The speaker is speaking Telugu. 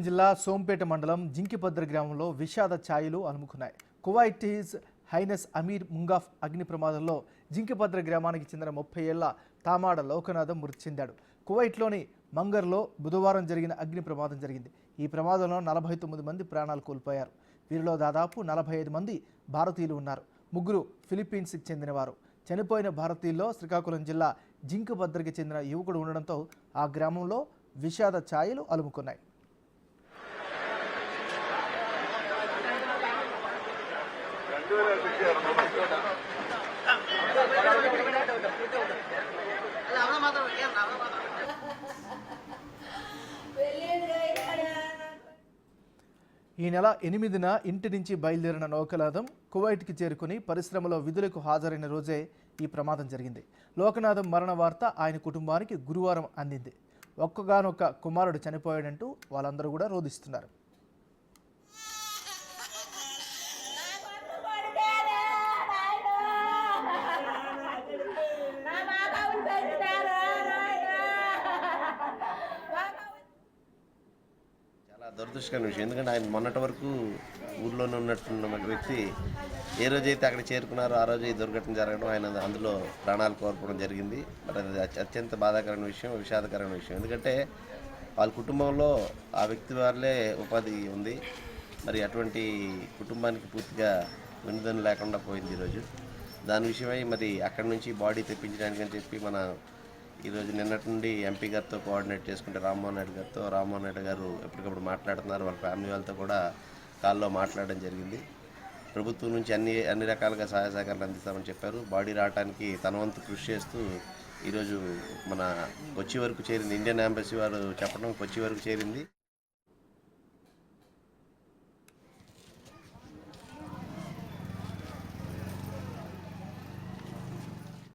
జిల్లా సోంపేట మండలం జింకిపద్ర గ్రామంలో విషాద ఛాయలు అలుముకున్నాయి. కువైట్ హిజ్ హైనెస్ అమీర్ ముంగాఫ్ అగ్ని ప్రమాదంలో జింకిపద్ర గ్రామానికి చెందిన 30 ఏళ్ల తామాడ లోకనాథం మృతి చెందాడు. కువైట్లోని మంగర్లో బుధవారం జరిగిన అగ్ని ప్రమాదం జరిగింది. ఈ ప్రమాదంలో 49 మంది ప్రాణాలు కోల్పోయారు. వీరిలో దాదాపు 45 మంది భారతీయులు ఉన్నారు. ముగ్గురు ఫిలిప్పీన్స్కి చెందినవారు. చనిపోయిన భారతీయుల్లో శ్రీకాకుళం జిల్లా జింకిపద్రకి చెందిన యువకుడు ఉండడంతో ఆ గ్రామంలో విషాద ఛాయలు అలుముకున్నాయి. ఈ నెల 8న ఇంటి నుంచి బయలుదేరిన లోకనాథం కువైట్కి చేరుకుని పరిశ్రమలో విధులకు హాజరైన రోజే ఈ ప్రమాదం జరిగింది. లోకనాథం మరణ వార్త ఆయన కుటుంబానికి గురువారం అందింది. ఒక్కగానొక్క కుమారుడు చనిపోయాడంటూ వాళ్ళందరూ కూడా రోధిస్తున్నారు. చాలా దురదృష్టకరమైన విషయం. ఎందుకంటే ఆయన మొన్నటి వరకు ఊర్లోనే ఉన్నట్టున్న వ్యక్తి ఏ రోజైతే అక్కడ చేరుకున్నారో ఆ రోజు ఈ దుర్ఘటన జరగడం, ఆయన అందులో ప్రాణాలు కోల్పోవడం జరిగింది. మరి అది అత్యంత బాధాకరమైన విషయం, విషాదకరమైన విషయం. ఎందుకంటే వాళ్ళ కుటుంబంలో ఆ వ్యక్తి వాళ్ళే ఉపాధి ఉంది. మరి అటువంటి కుటుంబానికి పూర్తిగా వెనుదన్ను లేకుండా పోయింది ఈరోజు. దాని విషయమై మరి అక్కడి నుంచి బాడీ తెప్పించడానికి అని చెప్పి మన ఈరోజు నిన్నటి నుండి ఎంపీ గారితో కోఆర్డినేట్ చేసుకుంటే రామ్మోహన్ రెడ్డి గారు ఎప్పటికప్పుడు మాట్లాడుతున్నారు. వాళ్ళ ఫ్యామిలీ వాళ్ళతో కూడా కాల్లో మాట్లాడడం జరిగింది. ప్రభుత్వం నుంచి అన్ని రకాలుగా సహాయ సహకారాలు అందిస్తామని చెప్పారు. బాడీ రావడానికి తన వంతు కృషి చేస్తూ ఈరోజు మన కొచ్చి వరకు చేరింది. ఇండియన్ ఎంబసీ వారు చెప్పడం కొచ్చి వరకు చేరింది.